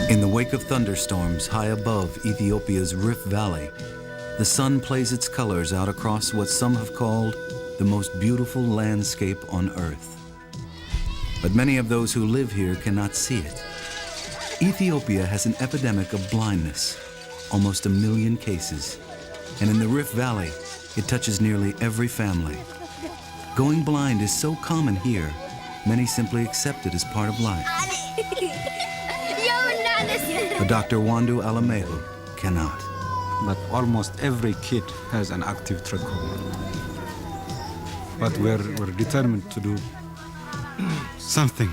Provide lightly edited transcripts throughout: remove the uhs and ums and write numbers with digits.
In the wake of thunderstorms high above Ethiopia's Rift Valley, the sun plays its colors out across what some have called the most beautiful landscape on Earth. But many of those who live here cannot see it. Ethiopia has an epidemic of blindness, almost 1 million cases. And in the Rift Valley, it touches nearly every family. Going blind is so common here, many simply accept it as part of life. But Dr. Wandu Alamehu cannot. But almost every kid has an active trachoma. But we're determined to do something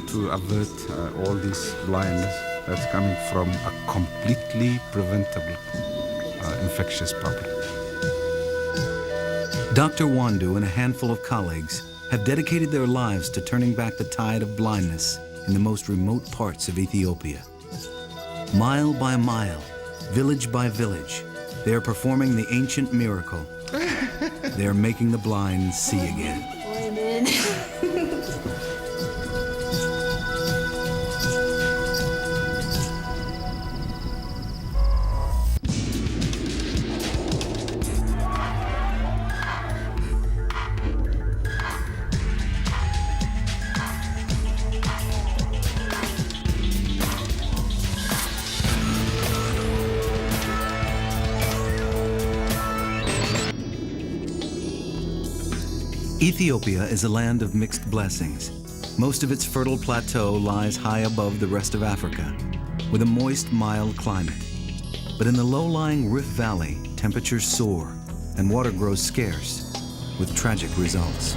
to avert all this blindness that's coming from a completely preventable infectious problem. Dr. Wandu and a handful of colleagues have dedicated their lives to turning back the tide of blindness in the most remote parts of Ethiopia. Mile by mile, village by village, they are performing the ancient miracle. They are making the blind see again. Ethiopia is a land of mixed blessings. Most of its fertile plateau lies high above the rest of Africa, with a moist, mild climate. But in the low-lying Rift Valley, temperatures soar and water grows scarce, with tragic results.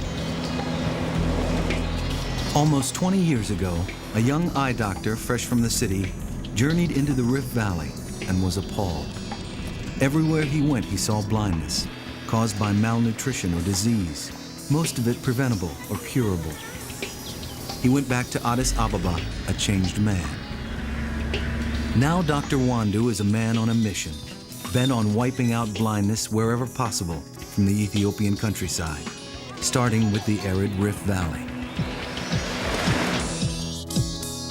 Almost 20 years ago, a young eye doctor fresh from the city journeyed into the Rift Valley and was appalled. Everywhere he went, he saw blindness caused by malnutrition or disease, most of it preventable or curable. He went back to Addis Ababa, a changed man. Now Dr. Wandu is a man on a mission, bent on wiping out blindness wherever possible from the Ethiopian countryside, starting with the arid Rift Valley.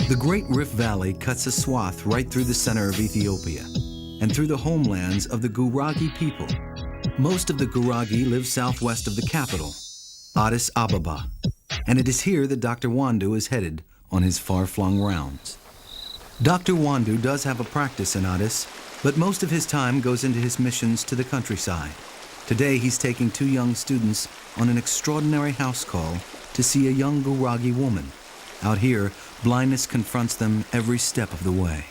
The Great Rift Valley cuts a swath right through the center of Ethiopia and through the homelands of the Guragi people. Most of the Guragi live southwest of the capital, Addis Ababa, and it is here that Dr. Wandu is headed on his far-flung rounds. Dr. Wandu does have a practice in Addis, but most of his time goes into his missions to the countryside. Today he's taking 2 young students on an extraordinary house call to see a young Guragi woman. Out here, blindness confronts them every step of the way.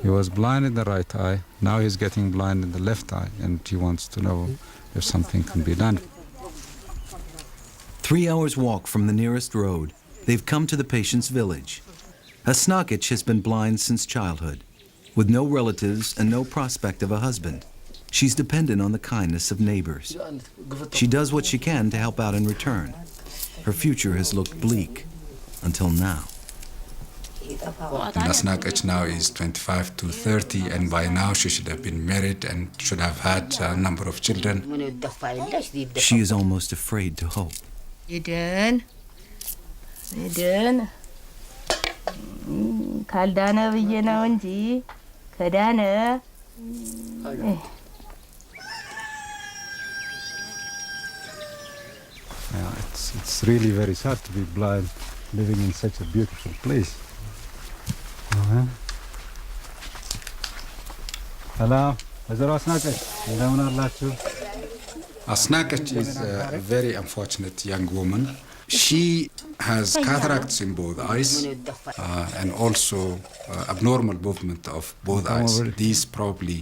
He was blind in the right eye, now he's getting blind in the left eye, and he wants to know if something can be done. 3 hours walk from the nearest road, they've come to the patient's village. Hasnakich has been blind since childhood. With no relatives and no prospect of a husband, she's dependent on the kindness of neighbors. She does what she can to help out in return. Her future has looked bleak until now. Hasnakich now is 25 to 30, and by now she should have been married and should have had a number of children. She is almost afraid to hope. ካልዳነ ብዬ ነው እንጂ ከዳነ It's really very sad to be blind living in such a beautiful place. Hello, Hasnakich is a very unfortunate young woman. She has cataracts in both eyes and also abnormal movement of both eyes. These probably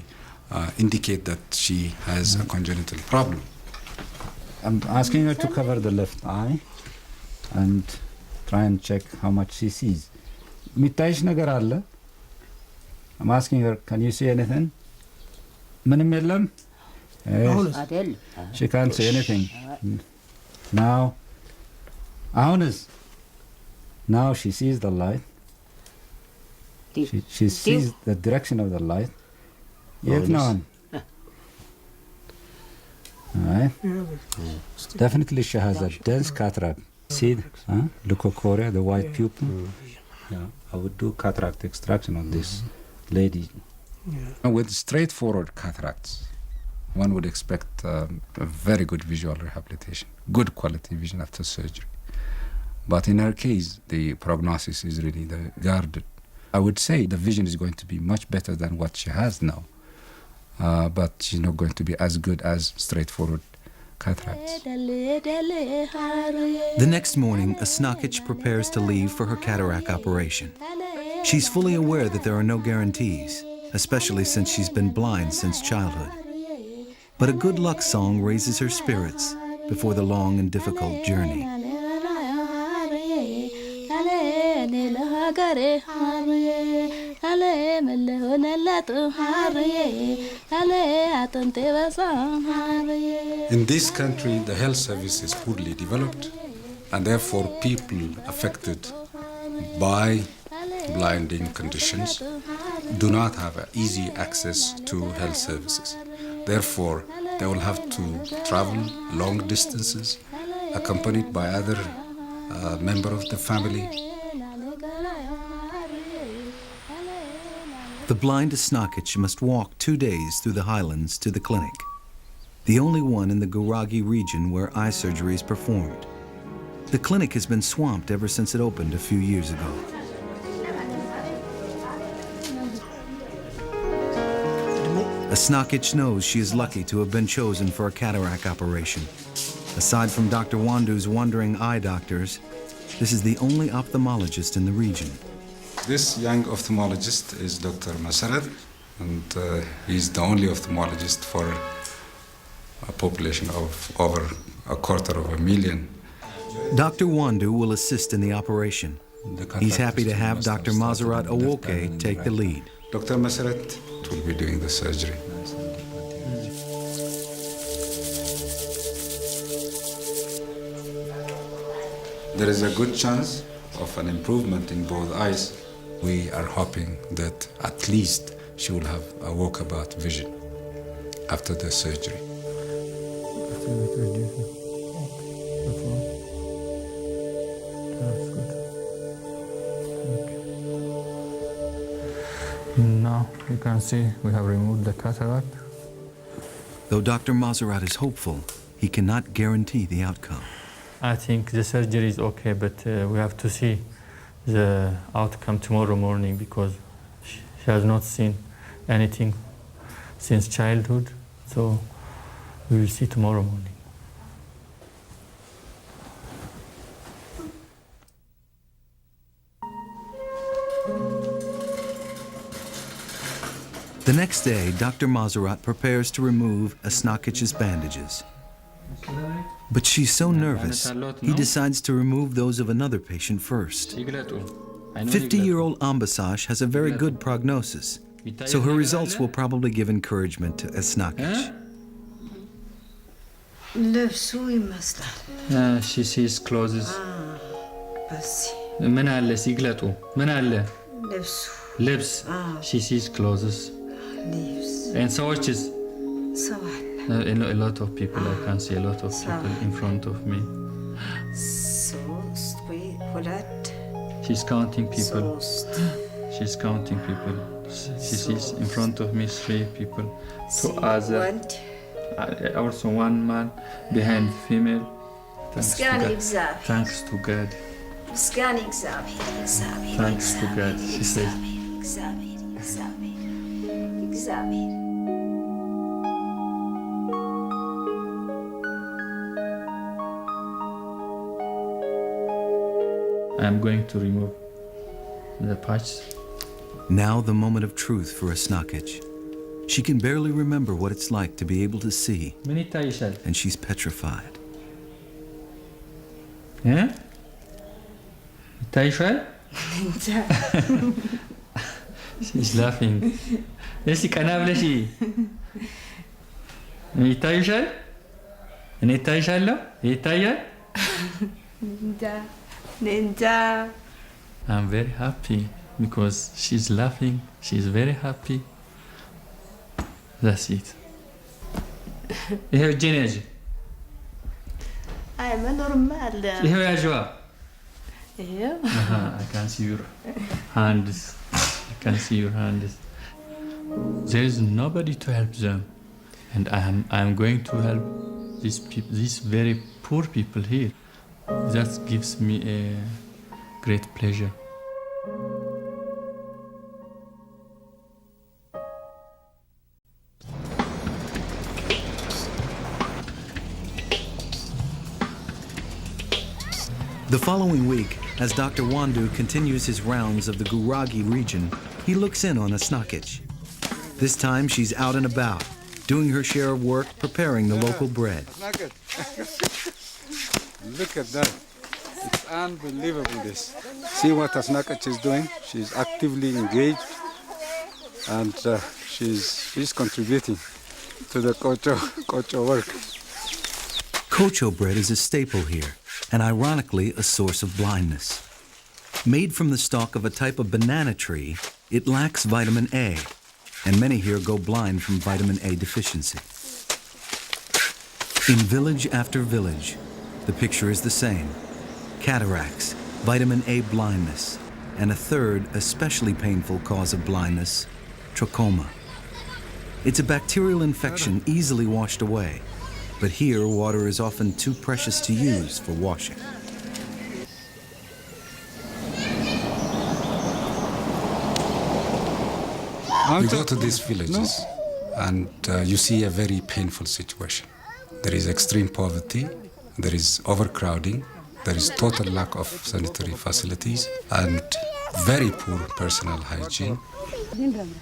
indicate that she has a congenital problem. I'm asking her to cover the left eye and try and check how much she sees. ሚታይሽ ነገር አለ? I'm asking her, can you see anything? ምንም የለም? She can't see anything. Now, አሁንስ? Now she sees the light. She sees the direction of the light. የት ነው? All right. Definitely she has a dense cataract See, leukocoria, the white pupil. Yeah, I would do cataract extraction on this lady. With straightforward cataracts, one would expect a very good visual rehabilitation, good quality vision after surgery. But in her case, the prognosis is really guarded. I would say the vision is going to be much better than what she has now, but she's not going to be as good as straightforward cataracts. The next morning, Asnakic prepares to leave for her cataract operation. She's fully aware that there are no guarantees, especially since she's been blind since childhood. But a good luck song raises her spirits before the long and difficult journey. In this country, the health service is poorly developed, and therefore people affected by blinding conditions do not have easy access to health services. Therefore, they will have to travel long distances, accompanied by other member of the family. The blind Asnakic must walk 2 days through the highlands to the clinic, the only one in the Guragi region where eye surgery is performed. The clinic has been swamped ever since it opened a few years ago. Asnakic knows she is lucky to have been chosen for a cataract operation. Aside from Dr. Wandu's wandering eye doctors, this is the only ophthalmologist in the region. This young ophthalmologist is Dr. Masarat, and he's the only ophthalmologist for a population of over 250,000. Dr. Wandu will assist in the operation. He's happy to have Dr. Masarat Awoke take the lead. Dr. Masarat will be doing the surgery. There is a good chance of an improvement in both eyes. We are hoping that at least she will have a walkabout vision after the surgery. Now you can see we have removed the cataract. Though Dr. Masarat is hopeful, he cannot guarantee the outcome. I think the surgery is okay, but we have to see the outcome tomorrow morning because she has not seen anything since childhood. So we will see tomorrow morning. The next day, Dr. Masarat prepares to remove Asnakic's bandages. But she's so nervous, he decides to remove those of another patient first. 50-year-old Ambasash has a very good prognosis, so her results will probably give encouragement to Asnakic. She sees closes. من على سيجلته من على lips. She sees closes. And so much is a lot of people. I can see a lot of people in front of me. She's counting people. She's counting people. She sees in front of me 3 people, 2 other, also 1 man behind female. Thanks to God. Thanks to God. Thanks to God. She says. I'm going to remove the patch. Now the moment of truth for Asnakic. She can barely remember what it's like to be able to see, and she's petrified. Yeah? Taishal? She's laughing. Esi kanablashi. Taishal? Ani Taishal? Itaya? Ninja. I'm very happy because she's laughing. She's very happy. That's it. You have Geneji. I ይሄው ያዥዋ I can see your hands. I can see your hands. There is nobody to help them, and I am going to help these very poor people here. That gives me a great pleasure. The following week, as Dr. Wandu continues his rounds of the Guragi region, he looks in on Asnakich. This time she's out and about, doing her share of work preparing the local bread. Look at that. It's unbelievable this. See what Asnakich is doing? She's actively engaged and she's contributing to the kocho work. Kocho bread is a staple here, and ironically a source of blindness. Made from the stalk of a type of banana tree, it lacks vitamin A, and many here go blind from vitamin A deficiency. In village after village, the picture is the same. Cataracts, vitamin A blindness, and a third, especially painful cause of blindness, trachoma. It's a bacterial infection easily washed away, but here water is often too precious to use for washing. You go to these villages and you see a very painful situation. There is extreme poverty, there is overcrowding, there is total lack of sanitary facilities, and very poor personal hygiene.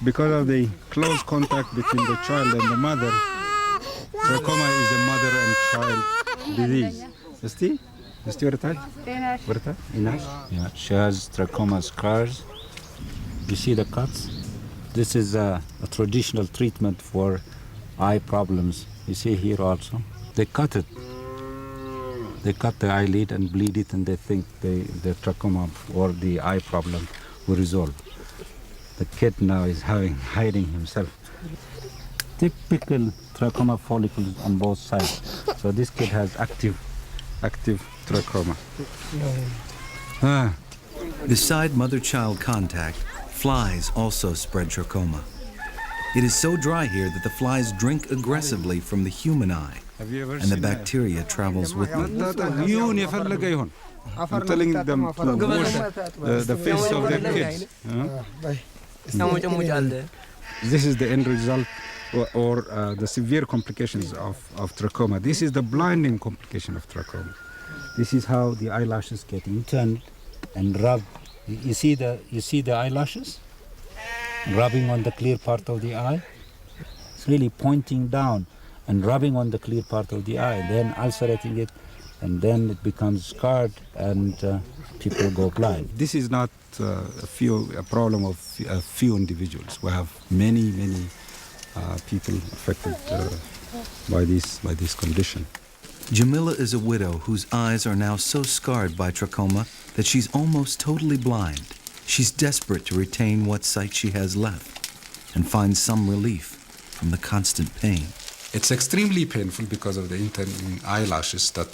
Because of the close contact between the child and the mother, trachoma is a mother and child disease. Yeah, she has trachoma scars. You see the cuts? This is a traditional treatment for eye problems. You see here also. They cut it. They cut the eyelid and bleed it, and they think the trachoma or the eye problem will resolve. The kid now is hiding himself. Typical trachoma follicles on both sides. So this kid has active trachoma. Beside mother-child contact, flies also spread trachoma. It is so dry here that the flies drink aggressively from the human eye, and the bacteria travels with them. I'm telling them to wash the face of their kids. This is the end result or the severe complications of trachoma. This is the blinding complication of trachoma. This is how the eyelashes get turned and rubbed. You see the eyelashes rubbing on the clear part of the eye. It's really pointing down and rubbing on the clear part of the eye, then ulcerating it, and then it becomes scarred, and people go blind. This is not a problem of a few individuals. We have many people affected by this condition. Jamila is a widow whose eyes are now so scarred by trachoma that she's almost totally blind. She's desperate to retain what sight she has left and find some relief from the constant pain. It's extremely painful because of the interning eyelashes that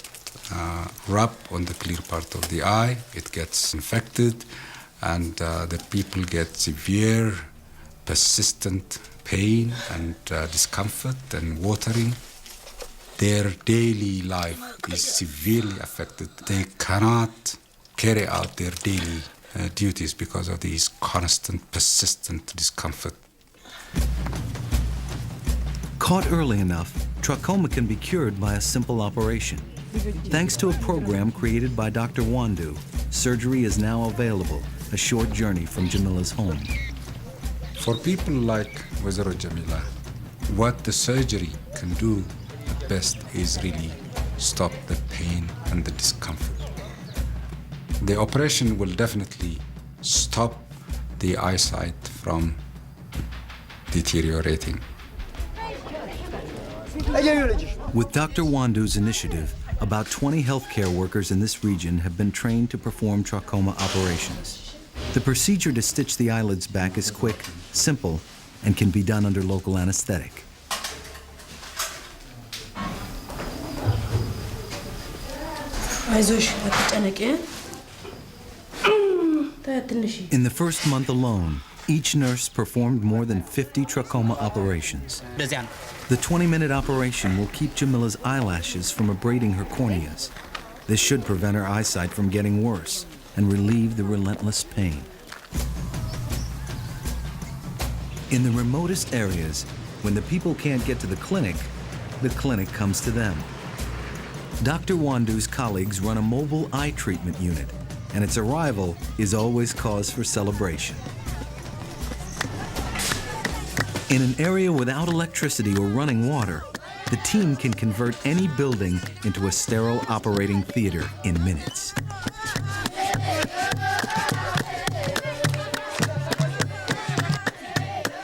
rub on the clear part of the eye. It gets infected, and the people get severe, persistent pain and discomfort and watering. Their daily life is severely affected. They cannot carry out their daily duties because of these constant, persistent discomfort. Caught early enough, trachoma can be cured by a simple operation. Thanks to a program created by Dr. Wandu, surgery is now available, a short journey from Jamila's home. For people like Wazira Jamila, what the surgery can do at best is really stop the pain and the discomfort. The operation will definitely stop the eyesight from deteriorating. With Dr. Wandu's initiative, about 20 healthcare workers in this region have been trained to perform trachoma operations. The procedure to stitch the eyelids back is quick, simple, and can be done under local anesthetic. In the first month alone, each nurse performed more than 50 trachoma operations. The 20-minute operation will keep Jamila's eyelashes from abrading her corneas. This should prevent her eyesight from getting worse and relieve the relentless pain. In the remotest areas, when the people can't get to the clinic comes to them. Dr. Wandu's colleagues run a mobile eye treatment unit, and its arrival is always cause for celebration. In an area without electricity or running water, the team can convert any building into a sterile operating theater in minutes.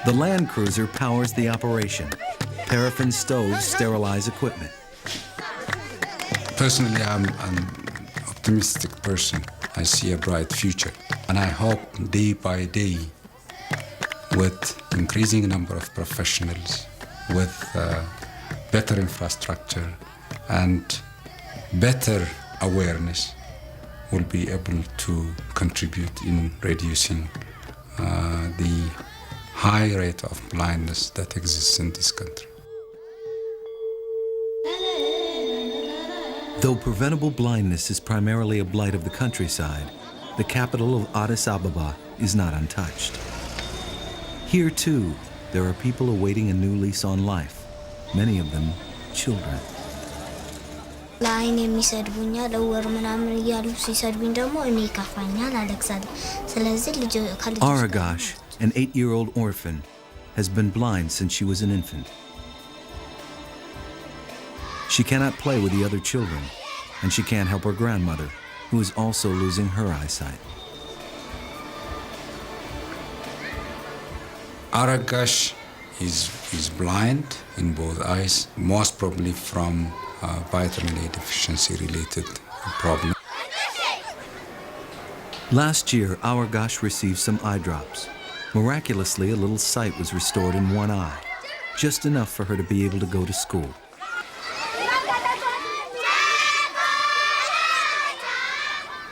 The Land Cruiser powers the operation. Paraffin stoves sterilize equipment. Personally, I'm an optimistic person. I see a bright future. And I hope day by day, with increasing number of professionals, with better infrastructure and better awareness, we'll be able to contribute in reducing the high rate of blindness that exists in this country. Though preventable blindness is primarily a blight of the countryside, the capital of Addis Ababa is not untouched. Here, too, there are people awaiting a new lease on life, many of them children. Aragash, an 8-year-old orphan, has been blind since she was an infant. She cannot play with the other children, and she can't help her grandmother, who is also losing her eyesight. Aragash is blind in both eyes, most probably from vitamin A deficiency related problem. Last year, Aragash received some eye drops. Miraculously, a little sight was restored in one eye, just enough for her to be able to go to school.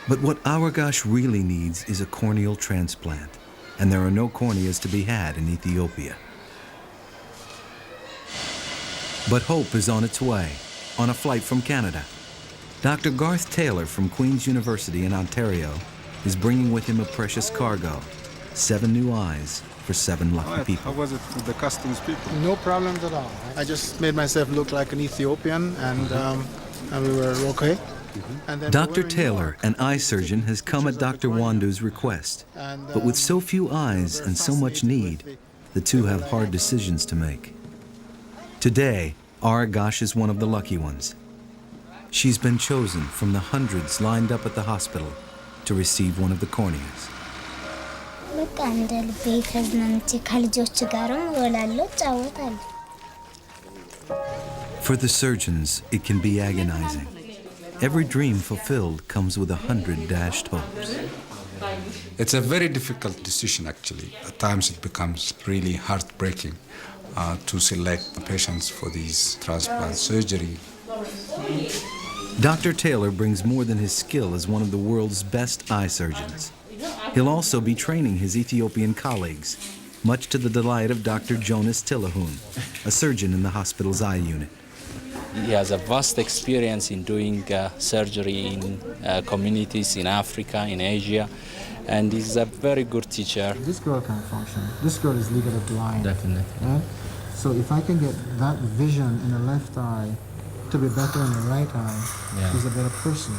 But what Aragash really needs is a corneal transplant, and there are no corneas to be had in Ethiopia. But hope is on its way, on a flight from Canada. Dr. Garth Taylor from Queen's University in Ontario is bringing with him a precious cargo, 7 new eyes for 7 lucky people. How was it with the customs people? No problems at all. I just made myself look like an Ethiopian, and we were okay. And then Dr. Taylor, an eye surgeon, has come at Dr. Wandu's request. But with so few eyes and so much need, the two have hard decisions to make. Today, Aragash is one of the lucky ones. She's been chosen from the hundreds lined up at the hospital to receive one of the corneas. For the surgeons, it can be agonizing. Every dream fulfilled comes with 100 dashed hopes. It's a very difficult decision, actually. At times it becomes really heartbreaking to select patients for these transplant surgery. Dr. Taylor brings more than his skill as one of the world's best eye surgeons. He'll also be training his Ethiopian colleagues, much to the delight of Dr. Jonas Tillahun, a surgeon in the hospital's eye unit. He has a vast experience in doing surgery in communities in Africa, in Asia, and he's a very good teacher. This girl can function. This girl is legally blind. Definitely. Right? So if I can get that vision in the left eye to be better in the right eye, she's a better person.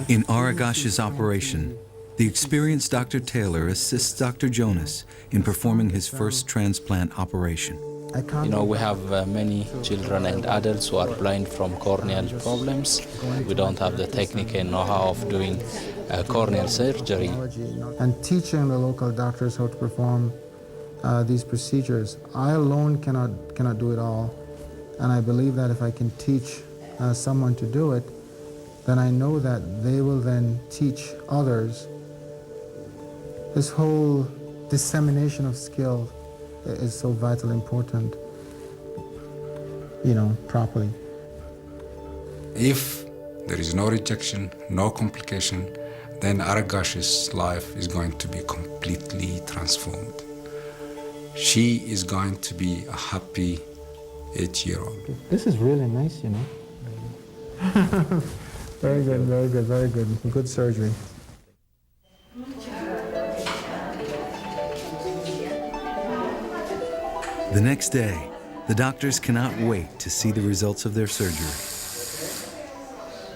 In Aragash's operation, the experienced Dr. Taylor assists Dr. Jonas in performing his first transplant operation. You know, we have many children and adults who are blind from corneal problems. We don't have the technique and know-how of doing corneal surgery. And teaching the local doctors how to perform these procedures. I alone cannot do it all. And I believe that if I can teach someone to do it, then I know that they will then teach others. This whole dissemination of skill is so vitally important, you know, properly. If there is no rejection, no complication, then Aragash's life is going to be completely transformed. She is going to be a happy 8-year-old. This is really nice, you know. Very good, very good, very good. Good surgery. The next day, the doctors cannot wait to see the results of their surgery.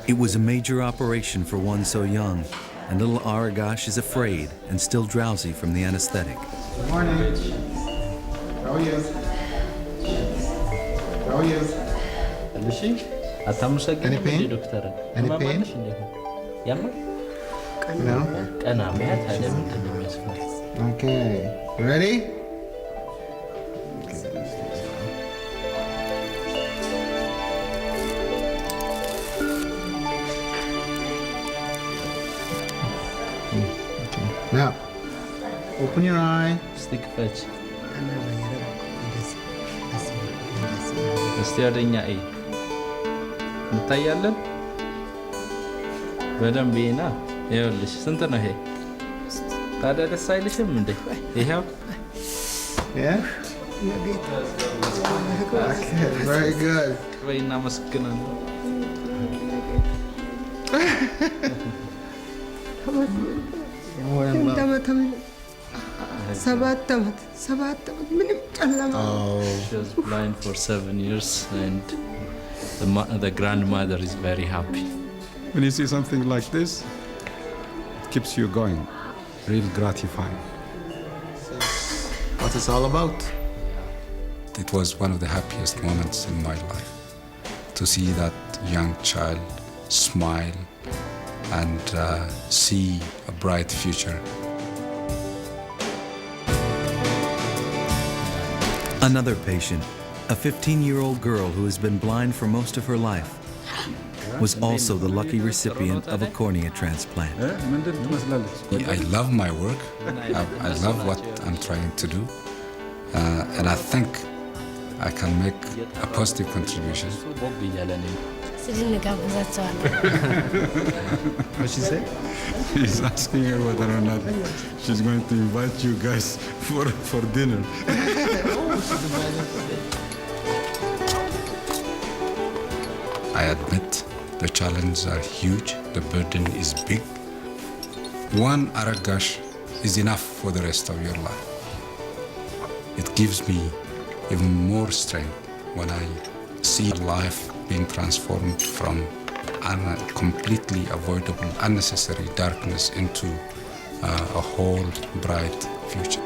It was a major operation for one so young, and little Aragash is afraid and still drowsy from the anesthetic. Good morning. How are you? How are you? Any pain? Any pain? No? Okay. Ready? Now, open your eye. Stick fetch. እስቲ ወደኛ እይ እንታያለን በደንብ ይና ይኸውልሽ ስንት ነው ይሄ ታዲያ ደስ አይልሽም እንዴ ይኸው Yeah? Okay, very good. ወይ እናመስግናለን She was blind for 7 years and the grandmother is very happy. When you see something like this, it keeps you going, really gratifying. What it's all about. It was one of the happiest moments in my life to see that young child smile and see a bright future. Another patient, a 15-year-old girl who has been blind for most of her life, was also the lucky recipient of a cornea transplant. I love my work. I love what I'm trying to do. And I think I can make a positive contribution. What she say? He's asking her whether or not she's going to invite you guys for dinner. I admit the challenges are huge, the burden is big. One Aragash is enough for the rest of your life. It gives me even more strength when I see life being transformed from a completely avoidable, unnecessary darkness into a whole bright future.